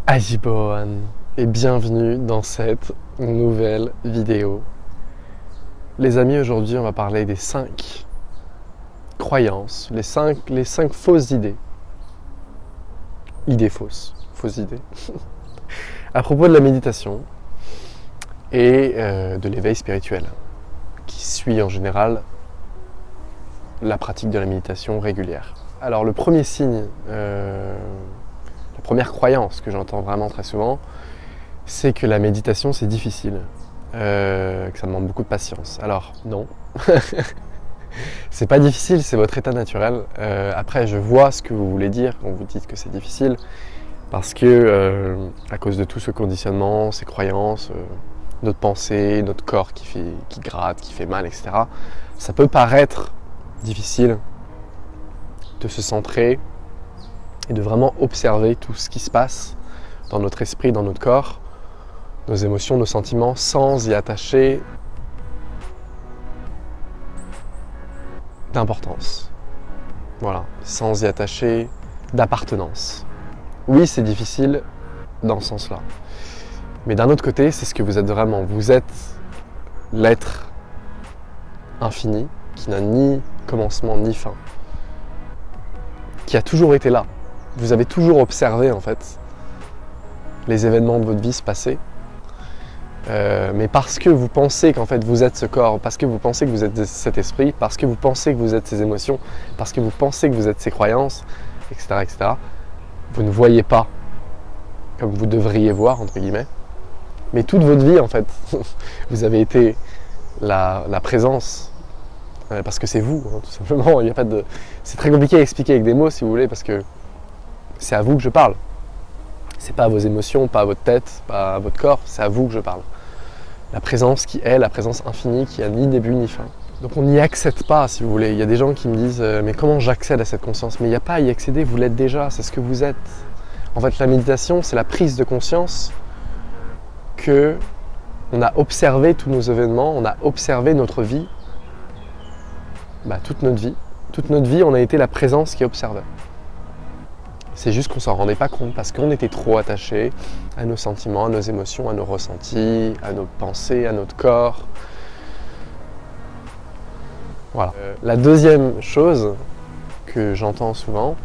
Ajiboan et bienvenue dans cette nouvelle vidéo. Les amis, aujourd'hui on va parler des 5 croyances, les 5 fausses idées. Idées fausses idées. À propos de la méditation et de l'éveil spirituel qui suit en général la pratique de la méditation régulière. Alors le premier signe, la première croyance que j'entends vraiment très souvent, c'est que la méditation c'est difficile, que ça demande beaucoup de patience. Alors non, c'est pas difficile, c'est votre état naturel. Après je vois ce que vous voulez dire quand vous dites que c'est difficile, parce que à cause de tout ce conditionnement, ces croyances, notre pensée, notre corps qui gratte, qui fait mal, etc. Ça peut paraître difficile de se centrer et de vraiment observer tout ce qui se passe dans notre esprit, dans notre corps, nos émotions, nos sentiments, sans y attacher d'importance. Voilà, sans y attacher d'appartenance. Oui, c'est difficile dans ce sens-là. Mais d'un autre côté, c'est ce que vous êtes vraiment. Vous êtes l'être infini qui n'a ni commencement ni fin, qui a toujours été là. Vous avez toujours observé en fait les événements de votre vie se passer, mais parce que vous pensez qu'en fait vous êtes ce corps, parce que vous pensez que vous êtes cet esprit, parce que vous pensez que vous êtes ces émotions, parce que vous pensez que vous êtes ces croyances, etc., etc., vous ne voyez pas comme vous devriez voir, entre guillemets. Mais toute votre vie, en fait, vous avez été la présence, parce que c'est vous, hein, tout simplement. Il y a pas de... C'est très compliqué à expliquer avec des mots, si vous voulez, parce que c'est à vous que je parle. C'est pas à vos émotions, pas à votre tête, pas à votre corps, c'est à vous que je parle. La présence qui est la présence infinie, qui a ni début ni fin. Donc on n'y accède pas, si vous voulez. Il y a des gens qui me disent « mais comment j'accède à cette conscience ?» Mais il n'y a pas à y accéder, vous l'êtes déjà, c'est ce que vous êtes. En fait, la méditation, c'est la prise de conscience que on a observé tous nos événements, on a observé notre vie, toute notre vie. Toute notre vie, on a été la présence qui observait. C'est juste qu'on ne s'en rendait pas compte parce qu'on était trop attaché à nos sentiments, à nos émotions, à nos ressentis, à nos pensées, à notre corps. Voilà. La deuxième chose que j'entends souvent,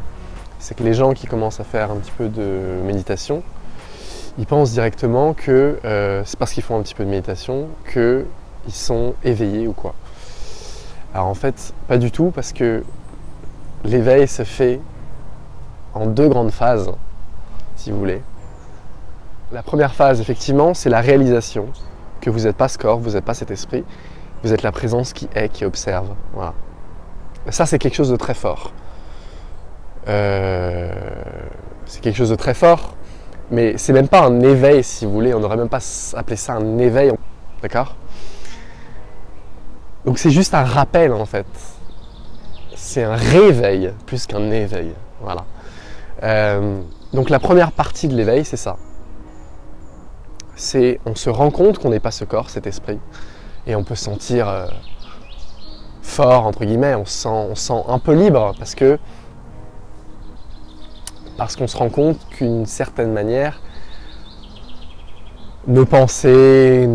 c'est que les gens qui commencent à faire un petit peu de méditation, ils pensent directement que c'est parce qu'ils font un petit peu de méditation qu'ils sont éveillés ou quoi. Alors en fait, pas du tout, parce que l'éveil se fait en 2 grandes phases, si vous voulez. La première phase, effectivement, c'est la réalisation que vous n'êtes pas ce corps, vous n'êtes pas cet esprit, vous êtes la présence qui est, qui observe. Voilà. Ça, c'est quelque chose de très fort. C'est quelque chose de très fort, mais c'est même pas un éveil, si vous voulez. On n'aurait même pas appelé ça un éveil, d'accord? Donc c'est juste un rappel, en fait. C'est un réveil, plus qu'un éveil. Voilà. Donc la première partie de l'éveil, c'est ça. C'est on se rend compte qu'on n'est pas ce corps, cet esprit, et on peut se sentir fort, entre guillemets, on se sent un peu libre, parce qu'on se rend compte qu'une certaine manière, nos pensées,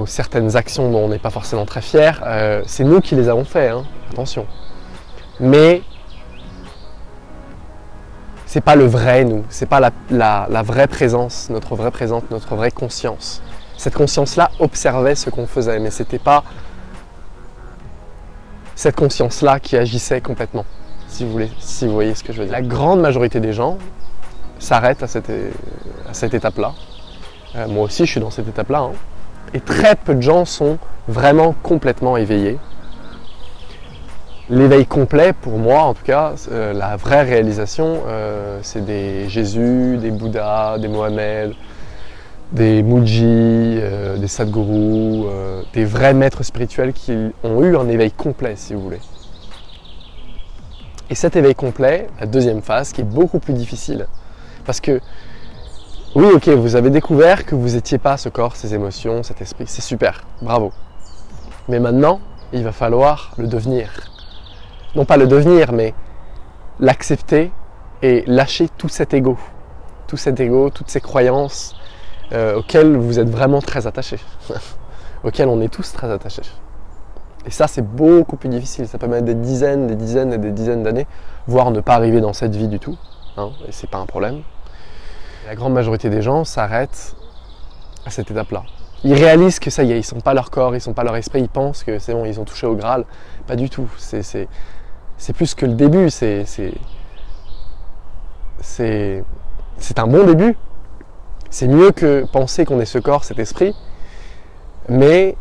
certaines actions dont on n'est pas forcément très fier, c'est nous qui les avons fait, hein, attention. Mais c'est pas le vrai nous, c'est pas la vraie présence, notre vraie conscience. Cette conscience-là observait ce qu'on faisait, mais c'était pas cette conscience-là qui agissait complètement, si vous voyez ce que je veux dire. La grande majorité des gens s'arrêtent à cette étape-là. Moi aussi, je suis dans cette étape-là. Hein. Et très peu de gens sont vraiment complètement éveillés. L'éveil complet, pour moi en tout cas, la vraie réalisation, c'est des Jésus, des Bouddhas, des Mohamed, des Mooji, des Sadhgurus, des vrais maîtres spirituels qui ont eu un éveil complet, si vous voulez. Et cet éveil complet, la deuxième phase, qui est beaucoup plus difficile, parce que, oui, ok, vous avez découvert que vous n'étiez pas ce corps, ces émotions, cet esprit, c'est super, bravo. Mais maintenant, il va falloir le devenir. Non pas le devenir, mais l'accepter et lâcher tout cet ego. tout cet ego, toutes ces croyances auxquelles vous êtes vraiment très attachés, auxquelles on est tous très attachés. Et ça, c'est beaucoup plus difficile. Ça peut mettre des dizaines et des dizaines d'années, voire ne pas arriver dans cette vie du tout. Hein, et c'est pas un problème. Et la grande majorité des gens s'arrêtent à cette étape-là. Ils réalisent que ça y est, ils ne sont pas leur corps, ils ne sont pas leur esprit, ils pensent que c'est bon, ils ont touché au Graal. Pas du tout. C'est plus que le début. C'est un bon début. C'est mieux que penser qu'on est ce corps, cet esprit. Mais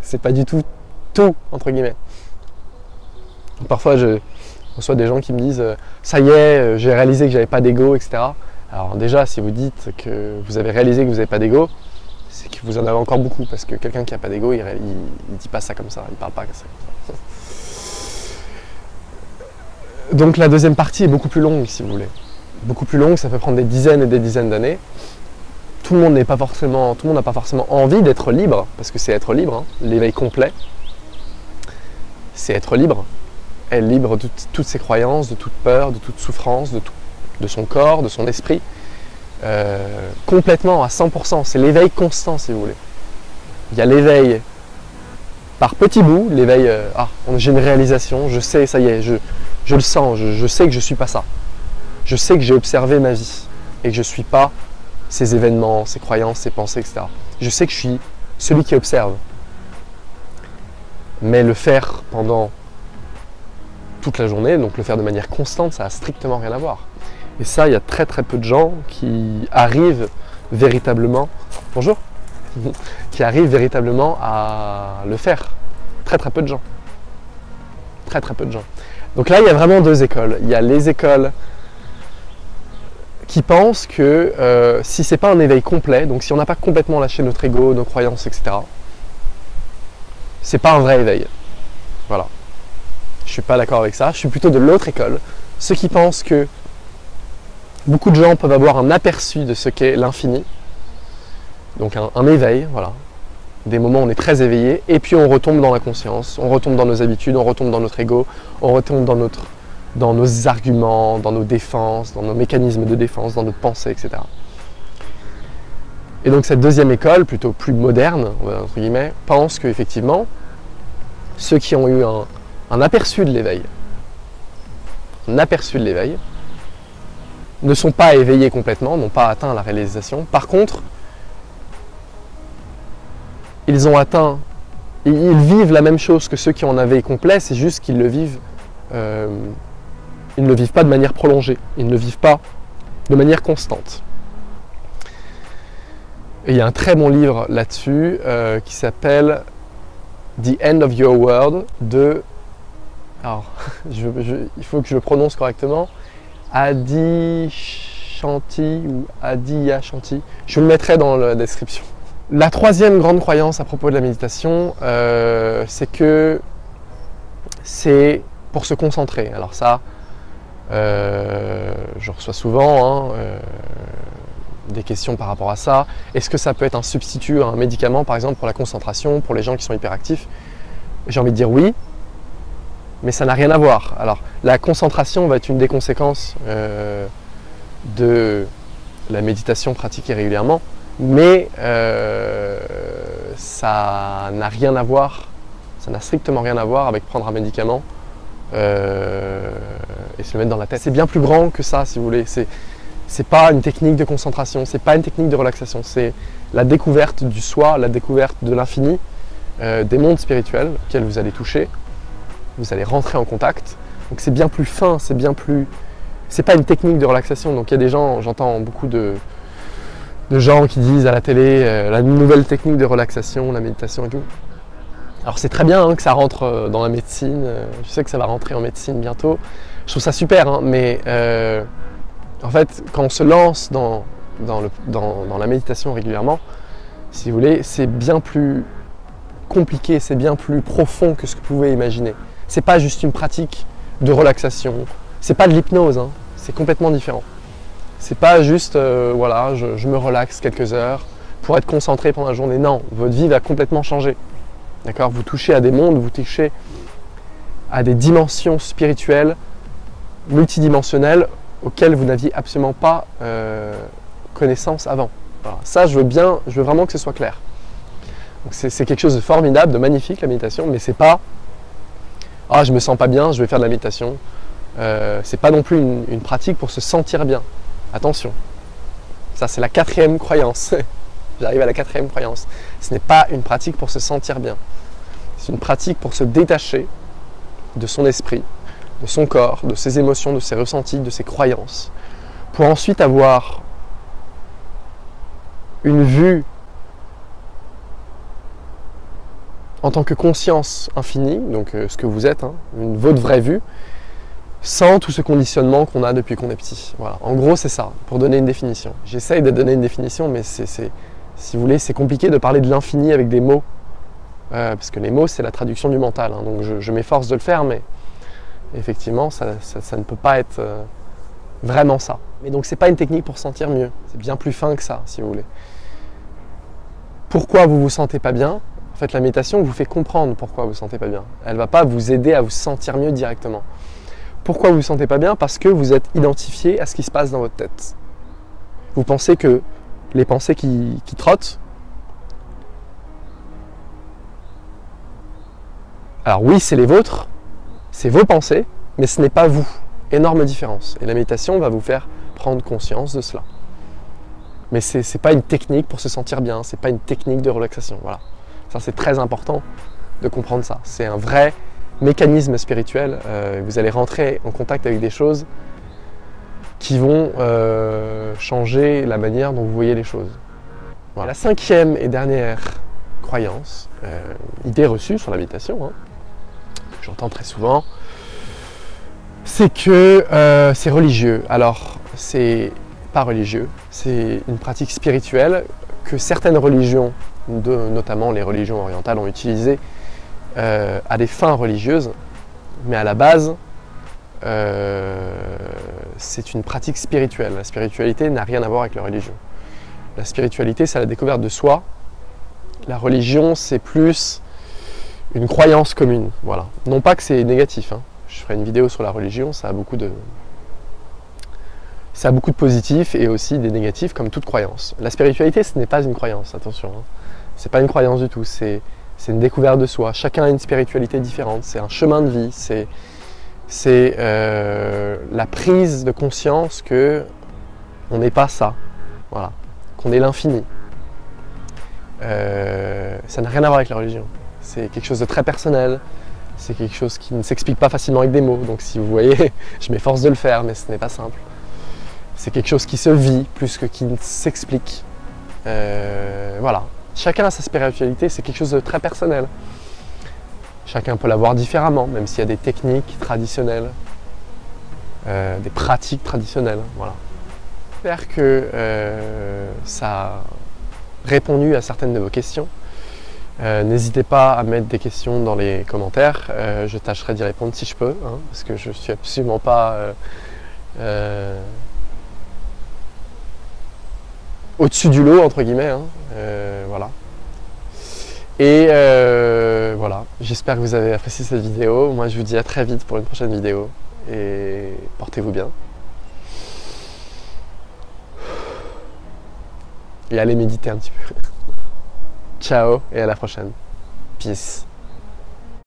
c'est pas du tout tout, entre guillemets. Parfois, je reçois des gens qui me disent « ça y est, j'ai réalisé que j'avais pas d'ego, etc. » Alors déjà, si vous dites que vous avez réalisé que vous n'avez pas d'ego, c'est que vous en avez encore beaucoup, parce que quelqu'un qui n'a pas d'ego, il dit pas ça comme ça, il parle pas comme ça. Donc la deuxième partie est beaucoup plus longue, si vous voulez. Beaucoup plus longue, ça peut prendre des dizaines et des dizaines d'années. Tout le monde n'a pas forcément envie d'être libre, parce que c'est être libre, hein. L'éveil complet, c'est être libre. Être libre de toutes ses croyances, de toute peur, de toute souffrance, de son corps, de son esprit. Complètement, à 100%. C'est l'éveil constant, si vous voulez. Il y a l'éveil par petits bouts, l'éveil, j'ai une réalisation, je sais, ça y est, je le sens, je sais que je ne suis pas ça. Je sais que j'ai observé ma vie et que je ne suis pas ces événements, ces croyances, ces pensées, etc. Je sais que je suis celui qui observe. Mais le faire pendant toute la journée, donc le faire de manière constante, ça n'a strictement rien à voir. Et ça, il y a très très peu de gens qui arrivent véritablement, bonjour, qui arrivent véritablement à le faire. Très très peu de gens. Très très peu de gens. Donc là, il y a vraiment deux écoles. Il y a les écoles qui pensent que si ce n'est pas un éveil complet, donc si on n'a pas complètement lâché notre ego, nos croyances, etc., c'est pas un vrai éveil. Voilà. Je ne suis pas d'accord avec ça. Je suis plutôt de l'autre école. Ceux qui pensent que beaucoup de gens peuvent avoir un aperçu de ce qu'est l'infini. Donc un éveil, voilà. Des moments où on est très éveillé, et puis on retombe dans la conscience, on retombe dans nos habitudes, on retombe dans notre ego, on retombe dans nos arguments, dans nos défenses, dans nos mécanismes de défense, dans notre pensée, etc. Et donc cette deuxième école, plutôt plus moderne, entre guillemets, pense qu'effectivement, ceux qui ont eu un aperçu de l'éveil, ne sont pas éveillés complètement, n'ont pas atteint la réalisation. Par contre, ils vivent la même chose que ceux qui ont un éveil complet, c'est juste qu'ils le vivent, ils ne le vivent pas de manière prolongée, ils ne le vivent pas de manière constante. Et il y a un très bon livre là-dessus qui s'appelle The End of Your World de, alors il faut que je le prononce correctement, Adyashanti ou Adyashanti, je le mettrai dans la description. La troisième grande croyance à propos de la méditation, c'est que c'est pour se concentrer. Alors ça, je reçois souvent des questions par rapport à ça. Est-ce que ça peut être un substitut à un médicament, par exemple, pour la concentration, pour les gens qui sont hyperactifs? J'ai envie de dire oui, mais ça n'a rien à voir. Alors, la concentration va être une des conséquences de la méditation pratiquée régulièrement, mais ça n'a rien à voir, ça n'a strictement rien à voir avec prendre un médicament et se le mettre dans la tête. C'est bien plus grand que ça, si vous voulez. C'est pas une technique de concentration, c'est pas une technique de relaxation, c'est la découverte du soi, la découverte de l'infini, des mondes spirituels auxquels vous allez toucher, vous allez rentrer en contact. Donc c'est bien plus fin, c'est bien plus... C'est pas une technique de relaxation. Donc il y a des gens, j'entends beaucoup de gens qui disent à la télé la nouvelle technique de relaxation, la méditation et tout. Alors c'est très bien que ça rentre dans la médecine, je sais que ça va rentrer en médecine bientôt. Je trouve ça super, mais en fait, quand on se lance dans la méditation régulièrement, si vous voulez, c'est bien plus compliqué, c'est bien plus profond que ce que vous pouvez imaginer. C'est pas juste une pratique de relaxation, c'est pas de l'hypnose, c'est complètement différent. C'est pas juste, voilà, je me relaxe quelques heures pour être concentré pendant la journée. Non, votre vie va complètement changer. D'accord ? Vous touchez à des mondes, vous touchez à des dimensions spirituelles, multidimensionnelles, auxquelles vous n'aviez absolument pas connaissance avant. Voilà. Ça, je veux vraiment que ce soit clair. C'est quelque chose de formidable, de magnifique la méditation, mais c'est pas « Ah, je me sens pas bien, je vais faire de la méditation ». C'est pas non plus une pratique pour se sentir bien. Attention. Ça, c'est la 4e croyance. J'arrive à la 4e croyance. Ce n'est pas une pratique pour se sentir bien. C'est une pratique pour se détacher de son esprit, de son corps, de ses émotions, de ses ressentis, de ses croyances, pour ensuite avoir une vue en tant que conscience infinie, donc ce que vous êtes, hein, votre vraie vue, sans tout ce conditionnement qu'on a depuis qu'on est petit. Voilà. En gros, c'est ça, pour donner une définition. J'essaye de donner une définition, mais si vous voulez, c'est compliqué de parler de l'infini avec des mots, parce que les mots, c'est la traduction du mental, hein, donc je m'efforce de le faire, mais effectivement, ça ne peut pas être vraiment ça. Mais donc, c'est pas une technique pour se sentir mieux, c'est bien plus fin que ça, si vous voulez. Pourquoi vous vous sentez pas bien? En fait, la méditation vous fait comprendre pourquoi vous vous sentez pas bien. Elle ne va pas vous aider à vous sentir mieux directement. Pourquoi vous ne vous sentez pas bien? Parce que vous êtes identifié à ce qui se passe dans votre tête. Vous pensez que les pensées qui trottent, alors oui, c'est les vôtres, c'est vos pensées, mais ce n'est pas vous. Énorme différence. Et la méditation va vous faire prendre conscience de cela. Mais ce n'est pas une technique pour se sentir bien, ce n'est pas une technique de relaxation. Voilà. Ça, c'est très important de comprendre ça. C'est un vrai mécanisme spirituel. Vous allez rentrer en contact avec des choses qui vont changer la manière dont vous voyez les choses. Voilà. La 5e et dernière croyance, idée reçue sur la méditation, hein, que j'entends très souvent, c'est que c'est religieux. Alors, c'est pas religieux, c'est une pratique spirituelle que certaines religions, notamment les religions orientales, ont utilisée à des fins religieuses, mais à la base, c'est une pratique spirituelle. La spiritualité n'a rien à voir avec la religion. La spiritualité, c'est la découverte de soi. La religion, c'est plus une croyance commune. Voilà. Non pas que c'est négatif, hein. Je ferai une vidéo sur la religion, ça a beaucoup de positifs et aussi des négatifs comme toute croyance. La spiritualité, ce n'est pas une croyance, attention. Hein. C'est pas une croyance du tout, c'est une découverte de soi. Chacun a une spiritualité différente, c'est un chemin de vie, c'est la prise de conscience que on n'est pas ça, voilà, qu'on est l'infini. Ça n'a rien à voir avec la religion. C'est quelque chose de très personnel, c'est quelque chose qui ne s'explique pas facilement avec des mots. Donc si vous voyez, je m'efforce de le faire, mais ce n'est pas simple. C'est quelque chose qui se vit plus que qui ne s'explique. Voilà. Chacun a sa spiritualité, c'est quelque chose de très personnel. Chacun peut la voir différemment, même s'il y a des techniques traditionnelles, des pratiques traditionnelles. Voilà. J'espère que ça a répondu à certaines de vos questions. N'hésitez pas à mettre des questions dans les commentaires. Je tâcherai d'y répondre si je peux, hein, parce que je ne suis absolument pas au-dessus du lot, entre guillemets. Hein. Voilà. Et voilà, j'espère que vous avez apprécié cette vidéo. Moi, je vous dis à très vite pour une prochaine vidéo. Et portez-vous bien. Et allez méditer un petit peu. Ciao et à la prochaine. Peace.